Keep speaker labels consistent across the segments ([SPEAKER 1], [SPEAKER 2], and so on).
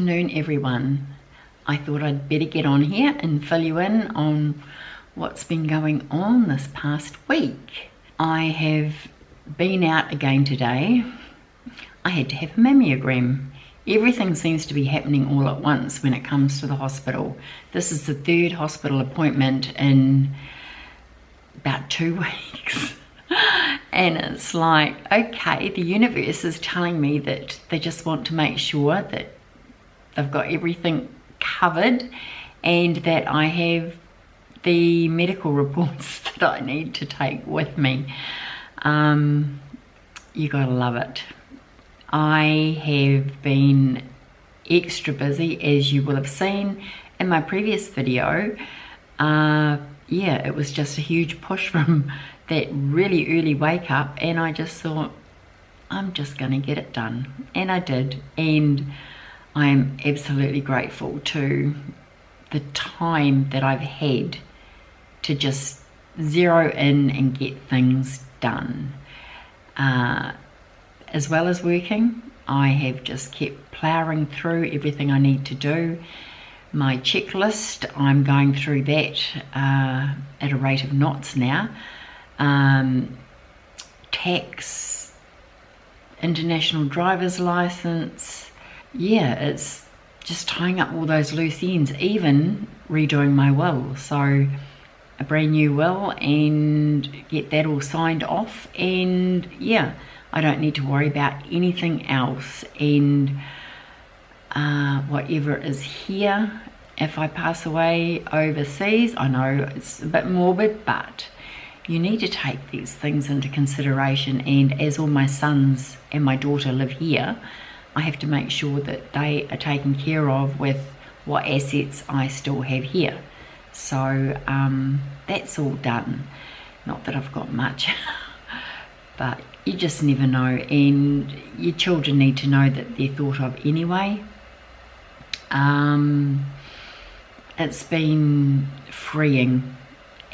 [SPEAKER 1] afternoon, everyone. I thought I'd better get on here and fill you in on what's been going on this past week. I have been out again today. I had to have a mammogram. Everything seems to be happening all at once when it comes to the hospital. This is the third hospital appointment in about 2 weeks. And it's like, okay, the universe is telling me that they just want to make sure that they've got everything covered and that I have the medical reports that I need to take with me. You gotta love it. I have been extra busy, as you will have seen in my previous video. Yeah, it was just a huge push from that really early wake up, and I just thought, I'm just gonna get it done, and I did. And I'm absolutely grateful to the time that I've had to just zero in and get things done. As well as working, I have just kept ploughing through everything I need to do. My checklist, I'm going through that at a rate of knots now. Tax, international driver's license. Yeah, it's just tying up all those loose ends, even redoing my will. So a brand new will, and get that all signed off, and yeah, I don't need to worry about anything else. And whatever is here, if I pass away overseas, I know it's a bit morbid, but you need to take these things into consideration. And as all my sons and my daughter live here, I have to make sure that they are taken care of with what assets I still have here. So that's all done. Not that I've got much, but you just never know, and your children need to know that they're thought of anyway. It's been freeing,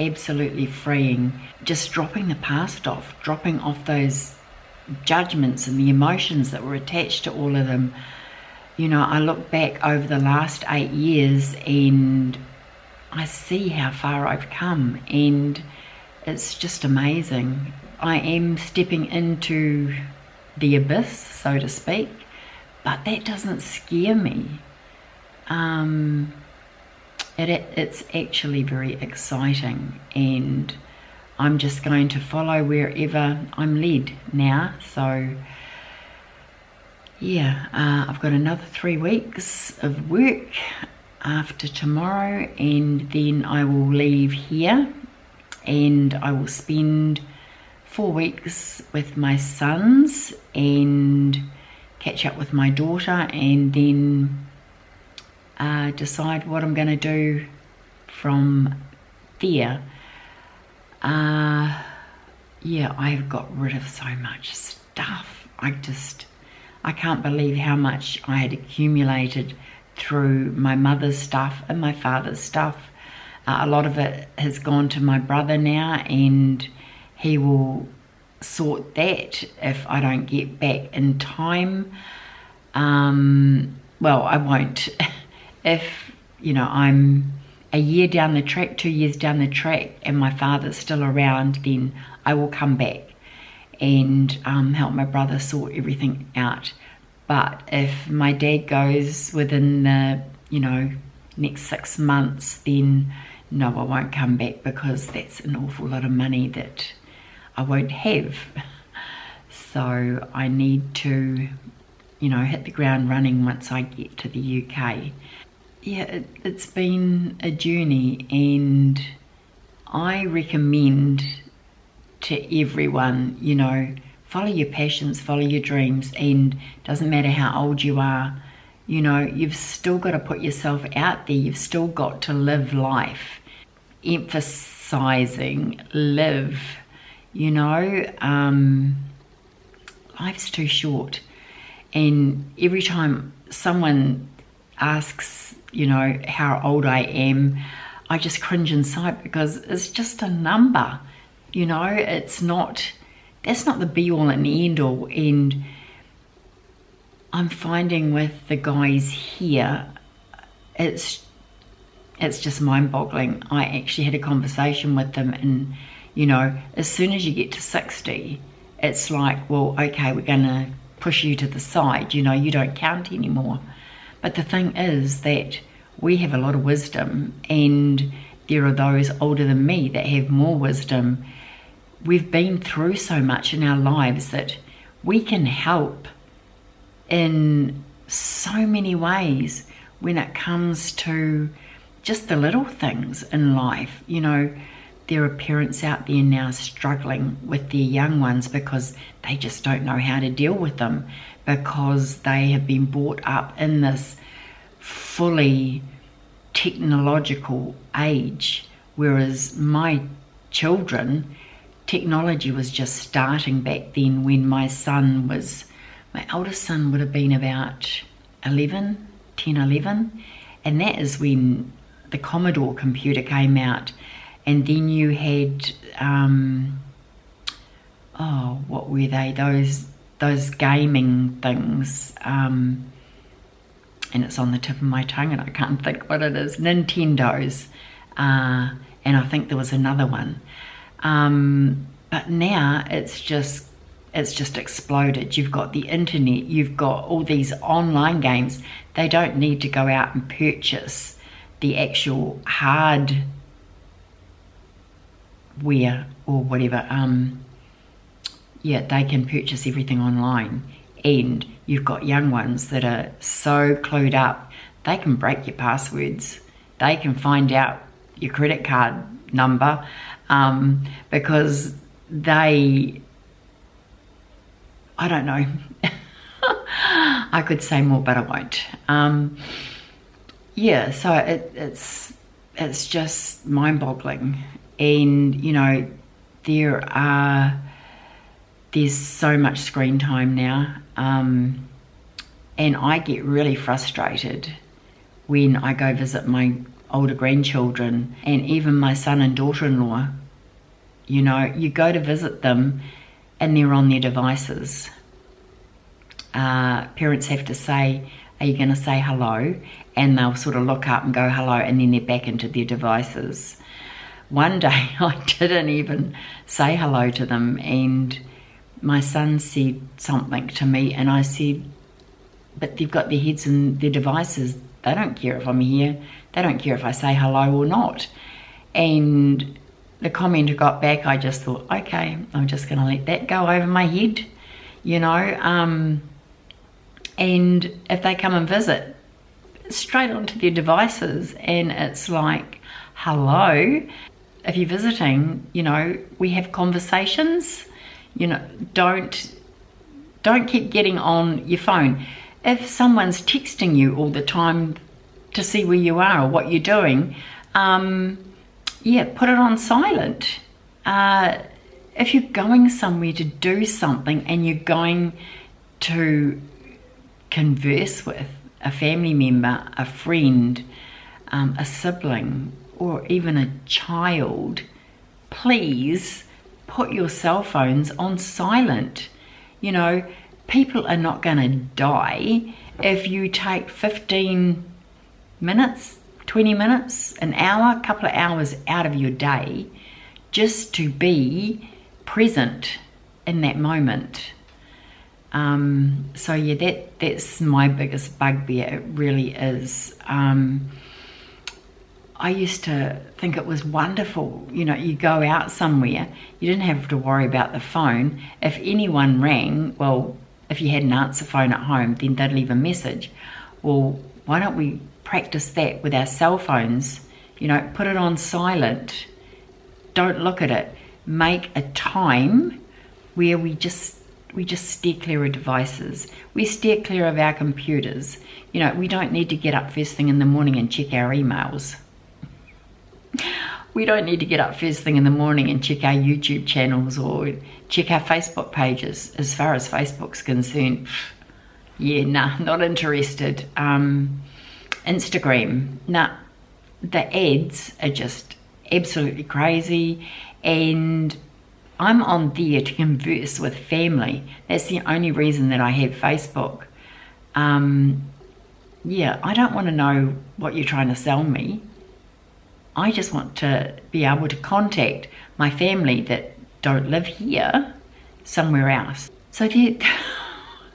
[SPEAKER 1] absolutely freeing, just dropping the past off, dropping off those judgments and the emotions that were attached to all of them. You know, I look back over the last 8 years and I see how far I've come, and it's just amazing. I am stepping into the abyss, so to speak, but that doesn't scare me. It's actually very exciting, and I'm just going to follow wherever I'm led now. So yeah, I've got another 3 weeks of work after tomorrow, and then I will leave here and I will spend 4 weeks with my sons and catch up with my daughter, and then decide what I'm going to do from there. Yeah, I've got rid of so much stuff. I can't believe how much I had accumulated through my mother's stuff and my father's stuff. A lot of it has gone to my brother now, and he will sort that if I don't get back in time. Well, I won't. If, you know, I'm a year down the track, 2 years down the track, and my father's still around, then I will come back and help my brother sort everything out. But if my dad goes within the, you know, next 6 months, then no, I won't come back, because that's an awful lot of money that I won't have. So I need to, you know, hit the ground running once I get to the UK. Yeah, it's been a journey, and I recommend to everyone, you know, follow your passions, follow your dreams, and doesn't matter how old you are, you know, you've still got to put yourself out there. You've still got to live life, emphasizing live, you know. Life's too short, and every time someone asks, you know, how old I am, I just cringe inside, because it's just a number, you know. It's not, that's not the be all and the end all. And I'm finding with the guys here, it's just mind-boggling. I actually had a conversation with them, and you know, as soon as you get to 60, it's like, well, okay, we're gonna push you to the side, you know, you don't count anymore. But the thing is that we have a lot of wisdom, and there are those older than me that have more wisdom. We've been through so much in our lives that we can help in so many ways when it comes to just the little things in life. You know, there are parents out there now struggling with their young ones because they just don't know how to deal with them, because they have been brought up in this fully technological age, whereas my children, technology was just starting back then when my eldest son would have been about 10, 11, and that is when the Commodore computer came out. And then you had, what were they? Those gaming things, and it's on the tip of my tongue and I can't think what it is. Nintendos, and I think there was another one. But now it's just exploded. You've got the internet, you've got all these online games. They don't need to go out and purchase the actual hardware or whatever. They can purchase everything online, and you've got young ones that are so clued up, they can break your passwords, they can find out your credit card number, because I don't know. I could say more, but I won't. So it's just mind-boggling. And you know, there's so much screen time now, and I get really frustrated when I go visit my older grandchildren, and even my son and daughter-in-law. You know, you go to visit them and they're on their devices. Parents have to say, are you going to say hello? And they'll sort of look up and go hello, and then they're back into their devices. One day I didn't even say hello to them, and my son said something to me, and I said, but they've got their heads in their devices. They don't care if I'm here. They don't care if I say hello or not. And the comment I got back, I just thought, okay, I'm just going to let that go over my head, you know. And if they come and visit, straight onto their devices, and it's like, hello. If you're visiting, you know, we have conversations. You know, don't keep getting on your phone. If someone's texting you all the time to see where you are or what you're doing, put it on silent. If you're going somewhere to do something and you're going to converse with a family member, a friend, a sibling, or even a child, please put your cell phones on silent. You know, people are not going to die if you take 15 minutes, 20 minutes, an hour, a couple of hours out of your day just to be present in that moment. That's my biggest bugbear. It really is. I used to think it was wonderful. You know, you go out somewhere, you didn't have to worry about the phone. If anyone rang, well, if you had an answer phone at home, then they'd leave a message. Well, why don't we practice that with our cell phones? You know, put it on silent. Don't look at it. Make a time where we just steer clear of devices. We steer clear of our computers. You know, we don't need to get up first thing in the morning and check our emails. We don't need to get up first thing in the morning and check our YouTube channels or check our Facebook pages. As far as Facebook's concerned, not interested. Instagram, the ads are just absolutely crazy, and I'm on there to converse with family. That's the only reason that I have Facebook. Yeah, I don't want to know what you're trying to sell me. I just want to be able to contact my family that don't live here, somewhere else. So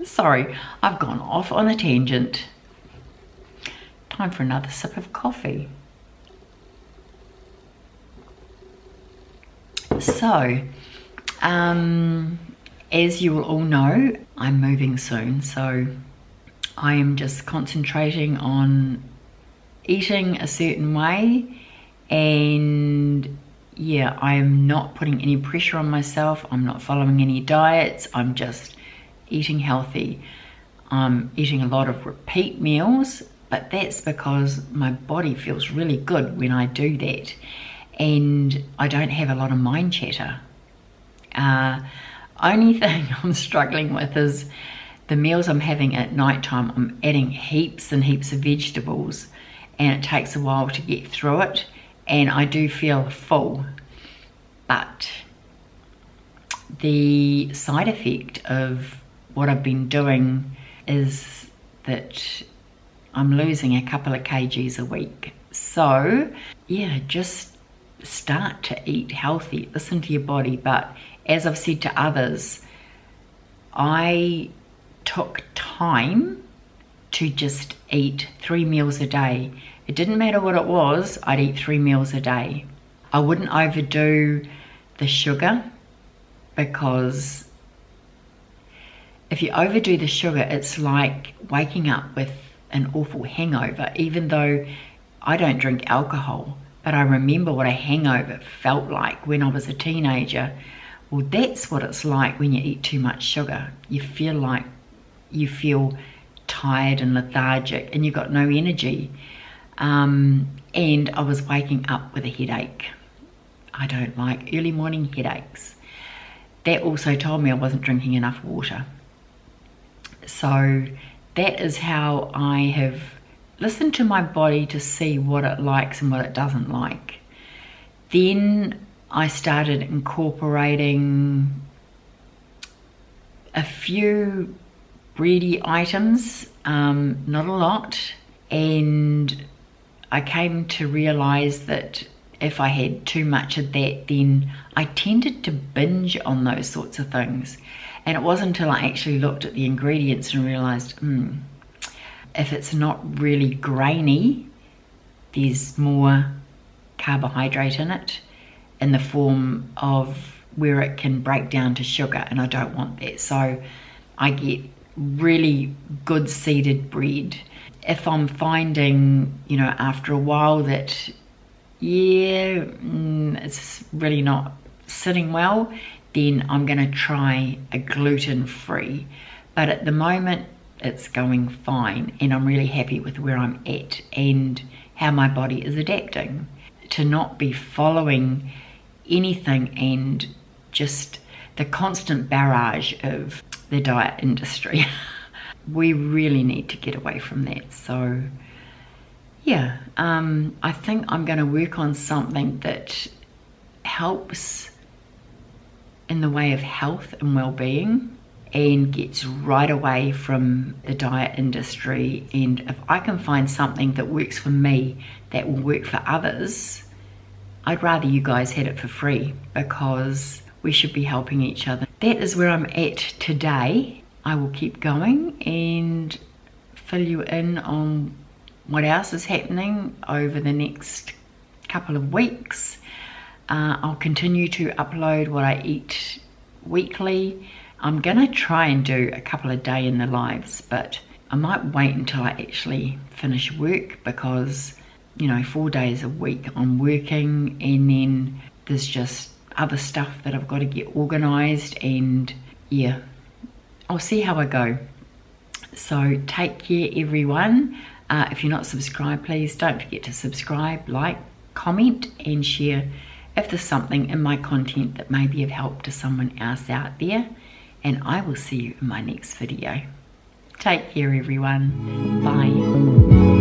[SPEAKER 1] sorry, I've gone off on a tangent. Time for another sip of coffee. So, as you will all know, I'm moving soon, so I am just concentrating on eating a certain way, and yeah, I am not putting any pressure on myself. I'm not following any diets. I'm just eating healthy. I'm eating a lot of repeat meals, but that's because my body feels really good when I do that, and I don't have a lot of mind chatter. Only thing I'm struggling with is the meals I'm having at nighttime. I'm adding heaps and heaps of vegetables, and it takes a while to get through it, and I do feel full. But the side effect of what I've been doing is that I'm losing a couple of kgs a week. So yeah, just start to eat healthy, listen to your body. But as I've said to others, I took time to just eat 3 meals a day. It didn't matter what it was, I'd eat 3 meals a day. I wouldn't overdo the sugar, because if you overdo the sugar, it's like waking up with an awful hangover. Even though I don't drink alcohol, but I remember what a hangover felt like when I was a teenager. Well, that's what it's like when you eat too much sugar. You feel tired and lethargic, and you've got no energy. And I was waking up with a headache. I don't like early morning headaches. That also told me I wasn't drinking enough water. So that is how I have listened to my body to see what it likes and what it doesn't like. Then I started incorporating a few bready items, not a lot, and I came to realize that if I had too much of that, then I tended to binge on those sorts of things. And it wasn't until I actually looked at the ingredients and realized, if it's not really grainy, there's more carbohydrate in it, in the form of where it can break down to sugar, and I don't want that. So I get really good seeded bread. If I'm finding, after a while that, it's really not sitting well, then I'm going to try a gluten-free. But at the moment, it's going fine, and I'm really happy with where I'm at and how my body is adapting to not be following anything and just the constant barrage of the diet industry. We really need to get away from that. So yeah, I think I'm going to work on something that helps in the way of health and well-being and gets right away from the diet industry. And if I can find something that works for me that will work for others, I'd rather you guys had it for free, because we should be helping each other. That is where I'm at today. I will keep going and fill you in on what else is happening over the next couple of weeks. I'll continue to upload what I eat weekly. I'm gonna try and do a couple of day in the lives, but I might wait until I actually finish work, because 4 days a week I'm working, and then there's just other stuff that I've got to get organized, and yeah, I'll see how I go. So take care, everyone. If you're not subscribed, please don't forget to subscribe, like, comment, and share if there's something in my content that may be of help to someone else out there. And I will see you in my next video. Take care, everyone. Bye.